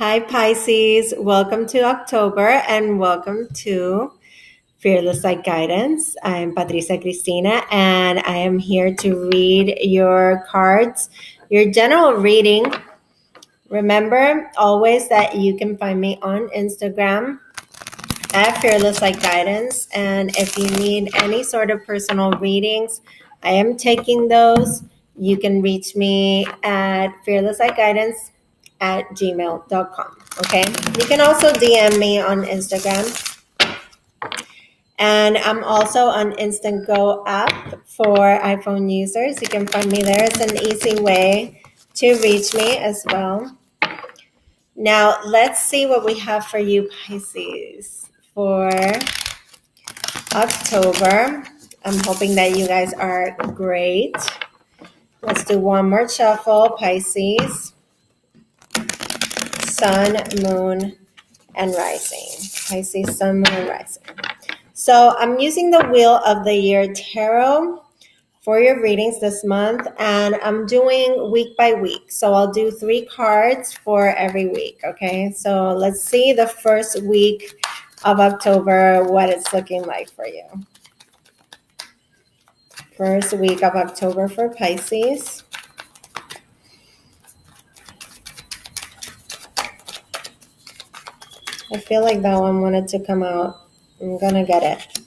Hi, Pisces. Welcome to October and welcome to Fearless Light Guidance. I'm Patricia Cristina and I am here to read your cards, your general reading. Remember always that you can find me on Instagram at Fearless Light Guidance. And if you need any sort of personal readings, I am taking those. You can reach me at fearlesslightguidance@gmail.com. Okay. You can also DM me on Instagram. And I'm also on Instant Go app for iPhone users. You can find me there. It's an easy way to reach me as well. Now, let's see what we have for you, Pisces, for October. I'm hoping that you guys are great. Let's do one more shuffle, Pisces. Sun, moon, and rising. Pisces, sun, moon, and rising. So I'm using the Wheel of the Year Tarot for your readings this month, and I'm doing week by week. So I'll do 3 cards for every week, okay? So let's see the first week of October, what it's looking like for you. First week of October for Pisces. I feel like that one wanted to come out. I'm going to get it.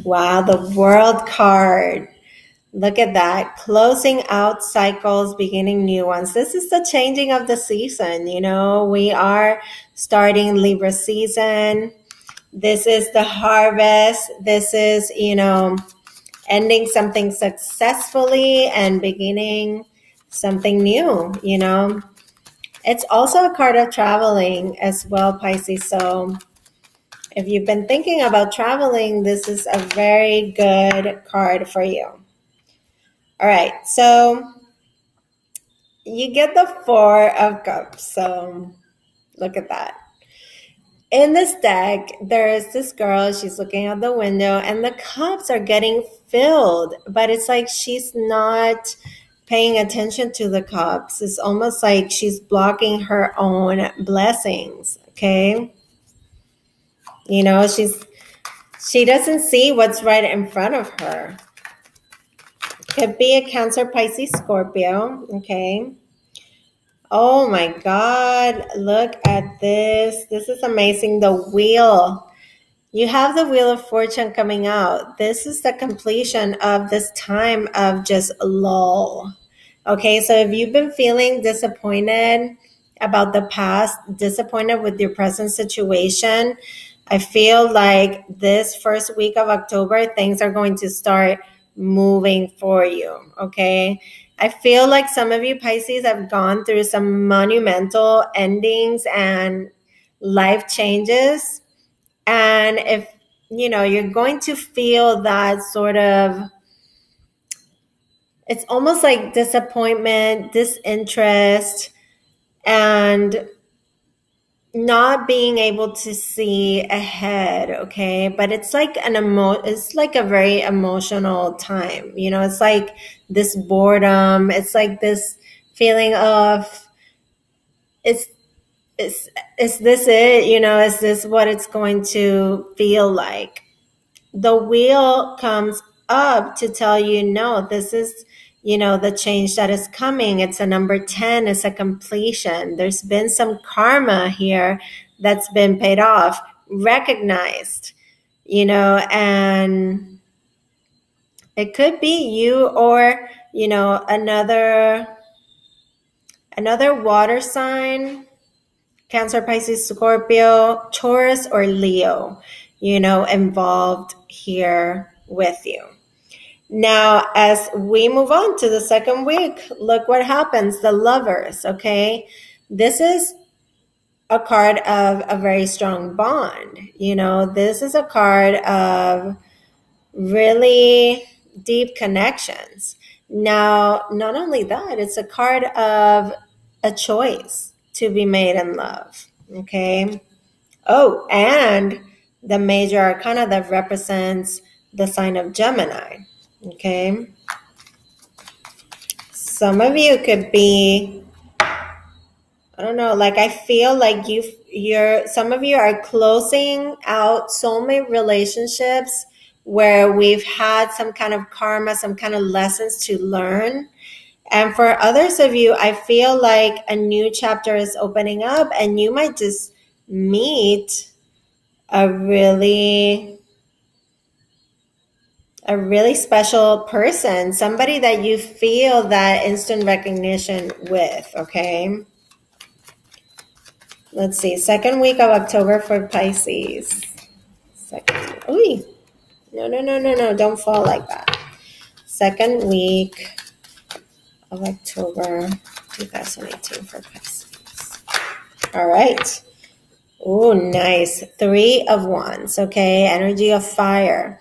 Wow, the World card. Look at that. Closing out cycles, beginning new ones. This is the changing of the season. You know, we are starting Libra season. This is the harvest. This is, ending something successfully and beginning something new, It's also a card of traveling as well, Pisces. So if you've been thinking about traveling, this is a very good card for you. All right, so you get the 4 of Cups. So look at that. In this deck, there is this girl. She's looking out the window, and the cups are getting filled. But it's like she's not paying attention to the cups. It's almost like she's blocking her own blessings, okay? She doesn't see what's right in front of her. Could be a Cancer, Pisces, Scorpio, okay? Oh my God, look at this. This is amazing. The Wheel. You have the Wheel of Fortune coming out. This is the completion of this time of just lull. Okay, so if you've been feeling disappointed about the past, disappointed with your present situation, I feel like this first week of October, things are going to start moving for you, okay? I feel like some of you Pisces have gone through some monumental endings and life changes. And if, you're going to feel that sort of, it's almost like disappointment, disinterest, and not being able to see ahead, okay? But it's like it's like a very emotional time. It's like this boredom. It's like this feeling of is this it? Is this what it's going to feel like? The Wheel comes up to tell you, no, this is, the change that is coming. It's a number 10. It's a completion. There's been some karma here that's been paid off, recognized, and it could be you or, another water sign, Cancer, Pisces, Scorpio, Taurus, or Leo, involved here with you. Now, as we move on to the second week, look what happens. The Lovers, okay? This is a card of a very strong bond. This is a card of really deep connections. Now, not only that, it's a card of a choice to be made in love, okay? Oh, and the major arcana that represents the sign of Gemini, okay? Some of you could be I don't know, like I feel like some of you are closing out soulmate relationships where we've had some kind of karma, some kind of lessons to learn. And for others of you, I feel like a new chapter is opening up and you might just meet a really special person, somebody that you feel that instant recognition with, okay? Let's see, second week of October for Pisces. Ooh, no, don't fall like that. Second week of October 2018 for Pisces. All right. Oh, nice. 3 of Wands, okay? Energy of fire.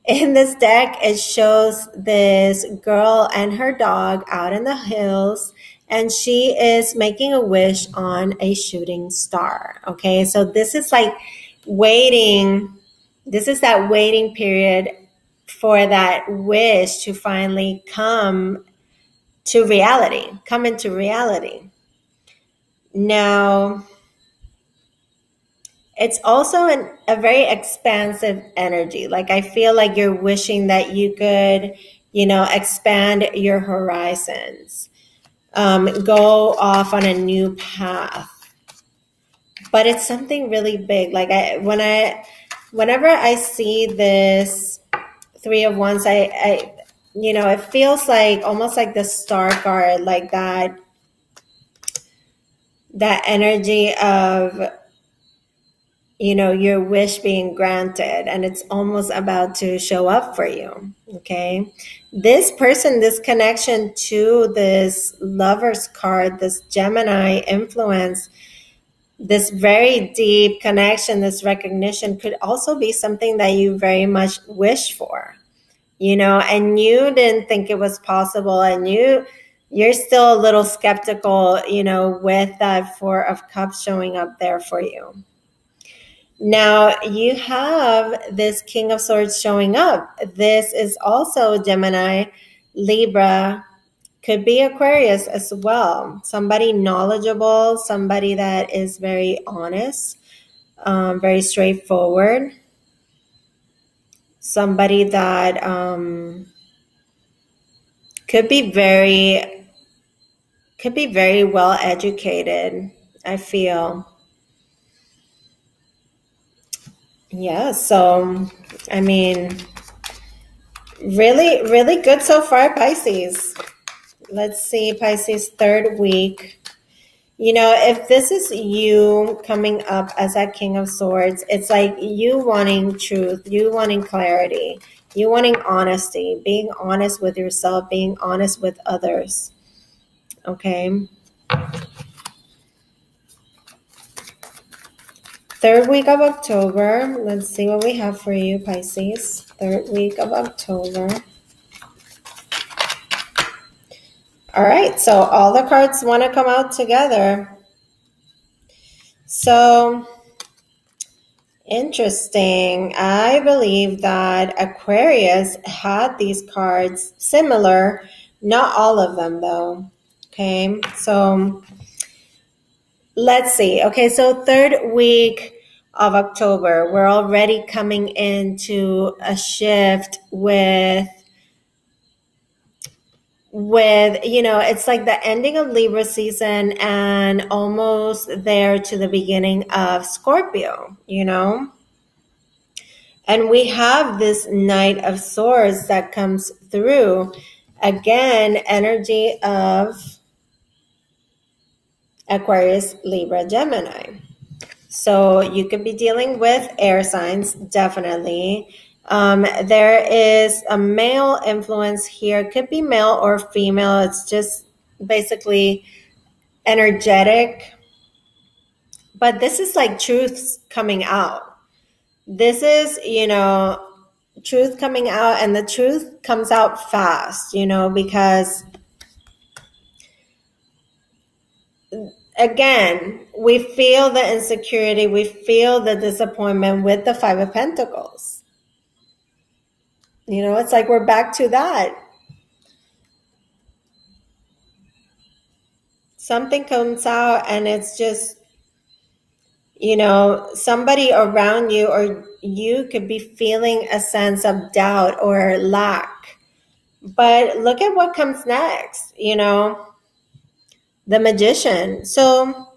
In this deck, it shows this girl and her dog out in the hills, and she is making a wish on a shooting star. Okay, so this is like waiting. This is that waiting period for that wish to finally come into reality. Now, it's also a very expansive energy. Like I feel like you're wishing that you could, expand your horizons, go off on a new path. But it's something really big. Like whenever I see this 3 of Wands, I it feels like almost like the star card, like that energy of your wish being granted, and it's almost about to show up for you. Okay. This person, this connection to this Lover's card, this Gemini influence, this very deep connection, this recognition could also be something that you very much wish for, and you didn't think it was possible, and you're still a little skeptical, with that 4 of Cups showing up there for you. Now you have this King of Swords showing up. This is also Gemini, Libra, could be Aquarius as well. Somebody knowledgeable, somebody that is very honest, very straightforward. Somebody that could be very well educated, I feel. Yeah, so, I mean, really, really good so far, Pisces. Let's see, Pisces, third week. If this is you coming up as that King of Swords, it's like you wanting truth, you wanting clarity, you wanting honesty, being honest with yourself, being honest with others. Okay. Third week of October. Let's see what we have for you, Pisces. Third week of October. All right, so all the cards want to come out together. So, interesting. I believe that Aquarius had these cards similar, not all of them though. Okay, so let's see. Okay, so third week of October, we're already coming into a shift with it's like the ending of Libra season and almost there to the beginning of Scorpio, and we have this Knight of Swords that comes through. Again, energy of Aquarius, Libra, Gemini. So you could be dealing with air signs, definitely. There is a male influence here. It could be male or female. It's just basically energetic. But this is like truths coming out. This is, truth coming out, and the truth comes out fast, because again, we feel the insecurity, we feel the disappointment with the 5 of Pentacles. It's like we're back to that. something comes out and it's just, somebody around you or you could be feeling a sense of doubt or lack. But look at what comes next, the Magician. So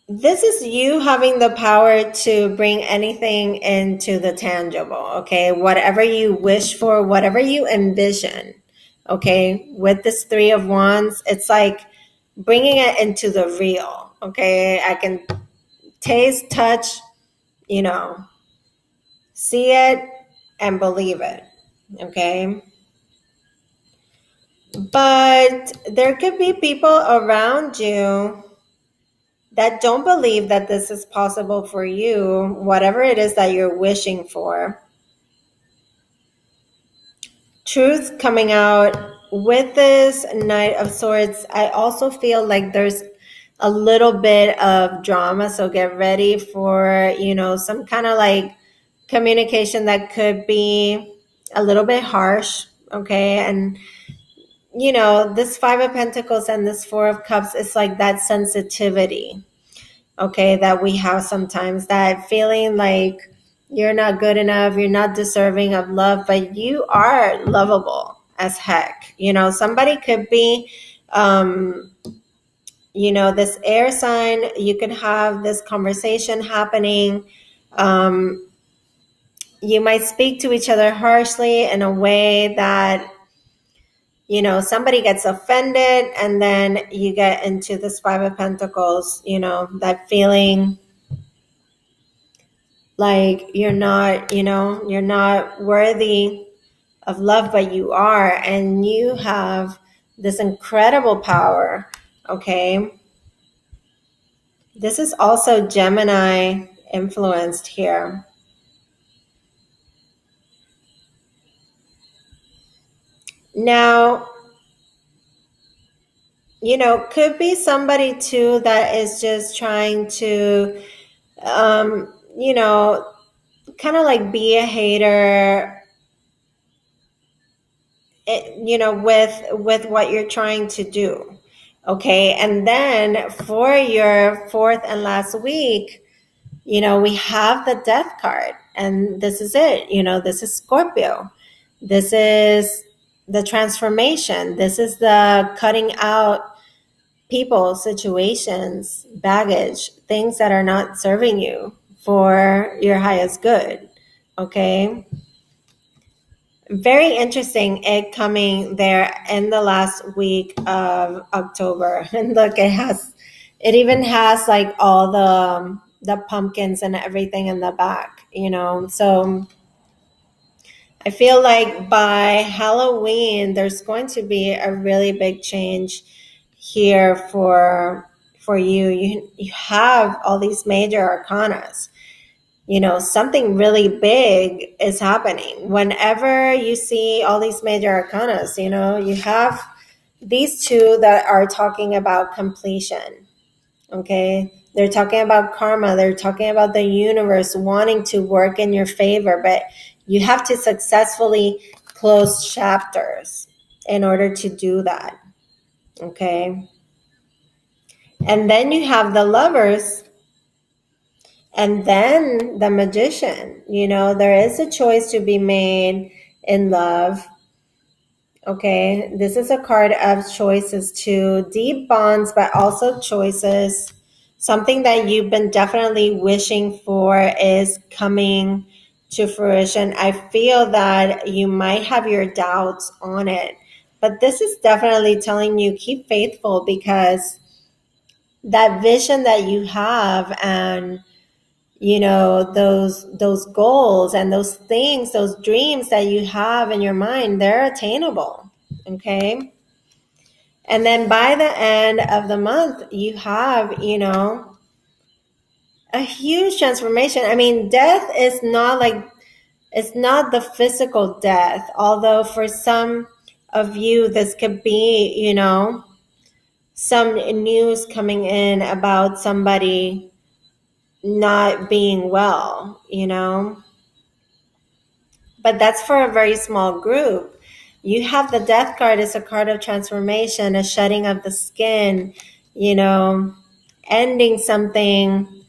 this is you having the power to bring anything into the tangible, okay? Whatever you wish for, whatever you envision, okay? With this Three of Wands, it's like bringing it into the real, okay? I can taste, touch, see it and believe it, okay? But there could be people around you that don't believe that this is possible for you, whatever it is that you're wishing for. Truth coming out with this Knight of Swords. I also feel like there's a little bit of drama, so get ready for, some kind of like communication that could be a little bit harsh, okay? And this Five of Pentacles and this Four of Cups is like that sensitivity, okay, that we have sometimes, that feeling like you're not good enough, you're not deserving of love, but you are lovable as heck. Somebody could be, this air sign, you could have this conversation happening. You might speak to each other harshly in a way that somebody gets offended, and then you get into this Five of Pentacles, that feeling like you're not worthy of love, but you are, and you have this incredible power, okay? This is also Gemini influenced here. Now, could be somebody too that is just trying to, kind of like be a hater, with what you're trying to do. Okay. And then for your fourth and last week, we have the Death card, and this is it. This is Scorpio. This is the transformation. This is the cutting out people, situations, baggage, things that are not serving you for your highest good. Okay. Very interesting, it coming there in the last week of October. And look, it even has like all the pumpkins and everything in the back, So I feel like by Halloween, there's going to be a really big change here for you. You have all these major arcanas. Something really big is happening. Whenever you see all these major arcanas, you have these two that are talking about completion. Okay. They're talking about karma. They're talking about the universe wanting to work in your favor, but you have to successfully close chapters in order to do that. Okay. And then you have the Lovers. And then the Magician. There is a choice to be made in love. Okay, this is a card of choices too. Deep bonds, but also choices. Something that you've been definitely wishing for is coming to fruition. I feel that you might have your doubts on it, but this is definitely telling you keep faithful, because that vision that you have, and those goals and those things, those dreams that you have in your mind, they're attainable. Okay. And then by the end of the month, you have, a huge transformation. I mean, death is not like, it's not the physical death, although for some of you, this could be, some news coming in about somebody not being well, but that's for a very small group. You have the Death card. It's a card of transformation, a shedding of the skin, ending something,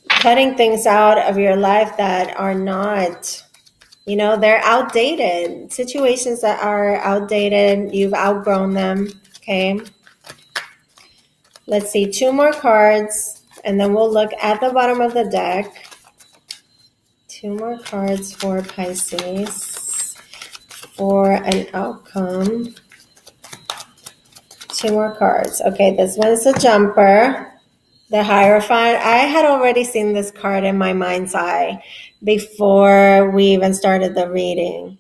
cutting things out of your life that are not, they're outdated. Situations that are outdated, you've outgrown them, okay? Let's see, 2 more cards, and then we'll look at the bottom of the deck. 2 more cards for Pisces for an outcome. 2 more cards. Okay, this one's a jumper. The Hierophant. I had already seen this card in my mind's eye before we even started the reading.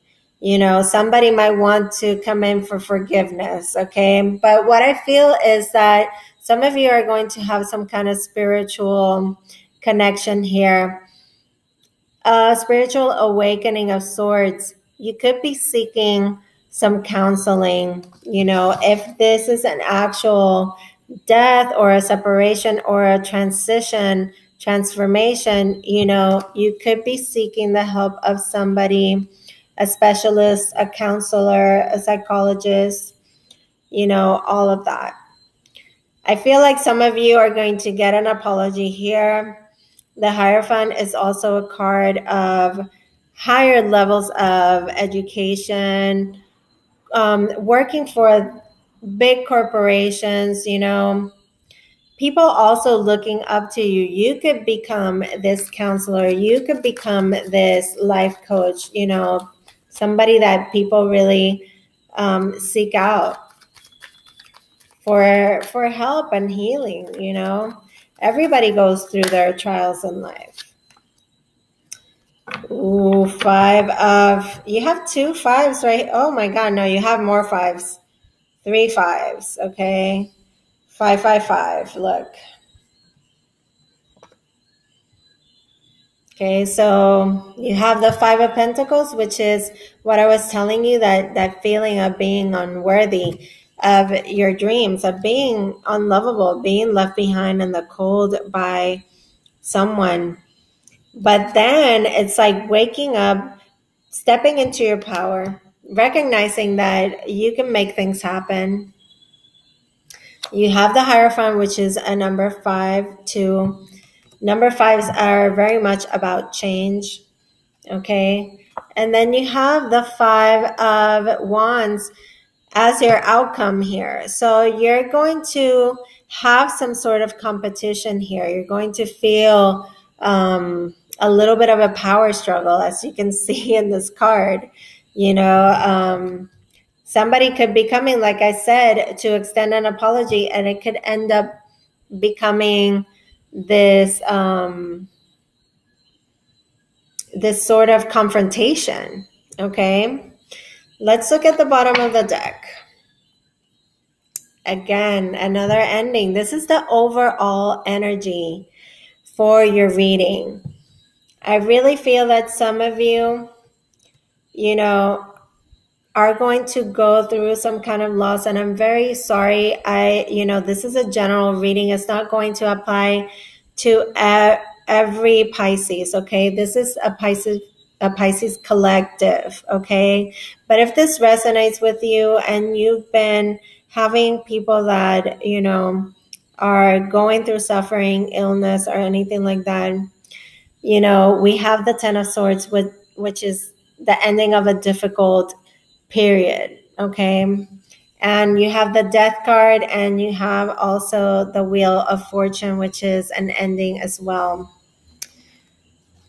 Somebody might want to come in for forgiveness, okay? But what I feel is that some of you are going to have some kind of spiritual connection here. A spiritual awakening of sorts. You could be seeking some counseling, if this is an actual death or a separation or a transformation, you could be seeking the help of somebody, a specialist, a counselor, a psychologist, all of that. I feel like some of you are going to get an apology here. The Hierophant is also a card of higher levels of education, working for big corporations, people also looking up to you. You could become this counselor. You could become this life coach, somebody that people really seek out for help and healing, Everybody goes through their trials in life. Ooh, you have 2 5s, right? Oh my God, no, you have more 5s. 3 5s, okay? 5 5 5, look. Okay, so you have the 5 of Pentacles, which is what I was telling you, that feeling of being unworthy of your dreams, of being unlovable, being left behind in the cold by someone. But then it's like waking up, stepping into your power, recognizing that you can make things happen. You have the Hierophant, which is a number 5 too. Number 5s are very much about change, okay? And then you have the 5 of Wands as your outcome here. So you're going to have some sort of competition here. You're going to feel a little bit of a power struggle, as you can see in this card. Somebody could be coming, like I said, to extend an apology, and it could end up becoming this this sort of confrontation, okay? Let's look at the bottom of the deck. Again, another ending. This is the overall energy for your reading. I really feel that some of you, are going to go through some kind of loss, and I'm very sorry. This is a general reading. It's not going to apply to every Pisces, okay? This is a Pisces collective, okay? But if this resonates with you and you've been having people that, are going through suffering, illness, or anything like that, we have the 10 of Swords, which is the ending of a difficult period, okay? And you have the Death card, and you have also the Wheel of Fortune, which is an ending as well.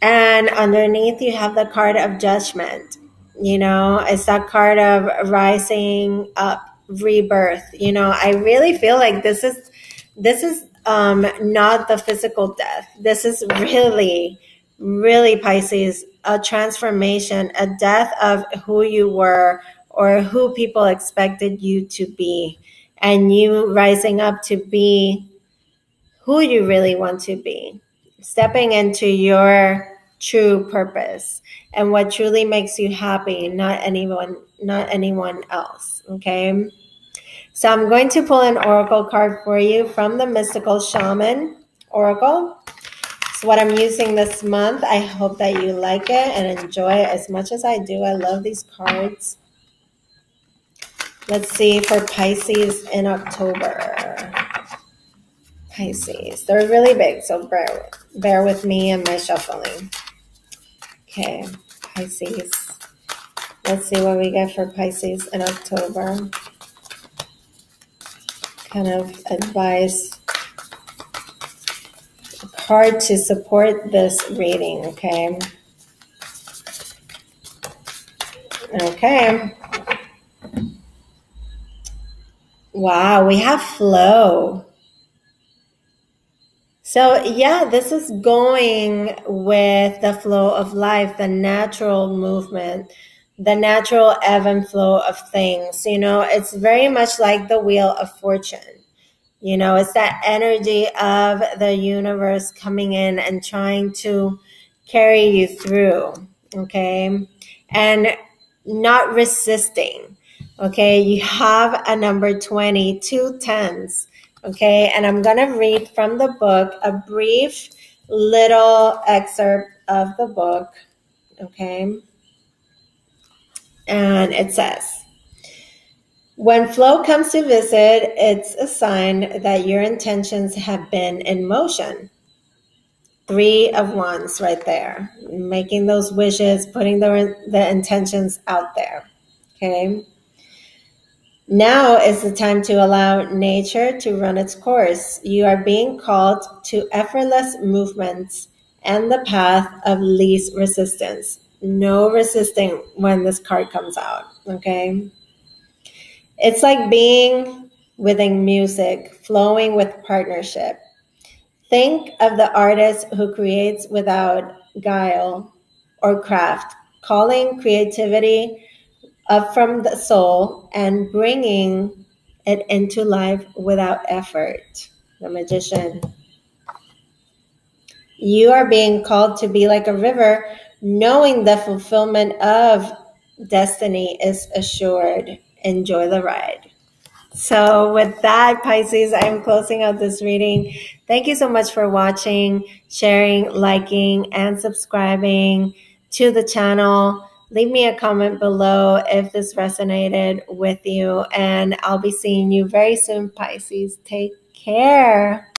And underneath you have the card of Judgment. It's that card of rising up, rebirth. I really feel like this is not the physical death. This is really, really, Pisces, a transformation, a death of who you were or who people expected you to be, and you rising up to be who you really want to be, stepping into your true purpose and what truly makes you happy, not anyone else, okay? So I'm going to pull an oracle card for you from the Mystical Shaman Oracle. It's what I'm using this month. I hope that you like it and enjoy it as much as I do. I love these cards. Let's see for Pisces in October. Pisces. They're really big, so bear with me and my shuffling. Okay, Pisces. Let's see what we get for Pisces in October. Kind of advice, card to support this reading, okay? Okay. Wow, we have flow. So yeah, this is going with the flow of life, the natural movement, the natural ebb and flow of things. You know, it's very much like the wheel of fortune. You know, it's that energy of the universe coming in and trying to carry you through, okay? And not resisting, okay? You have a number 20, 2 tens, okay? And I'm going to read from the book a brief little excerpt of the book, okay? And it says, when flow comes to visit, it's a sign that your intentions have been in motion. 3 of Wands right there. Making those wishes, putting the intentions out there. Okay. Now is the time to allow nature to run its course. You are being called to effortless movements and the path of least resistance. No resisting when this card comes out. Okay. It's like being within music, flowing with partnership. Think of the artist who creates without guile or craft, calling creativity up from the soul and bringing it into life without effort. The Magician. You are being called to be like a river, knowing the fulfillment of destiny is assured. Enjoy the ride. So with that, Pisces, I'm closing out this reading. Thank you so much for watching, sharing, liking, and subscribing to the channel. Leave me a comment below if this resonated with you, and I'll be seeing you very soon, Pisces. Take care.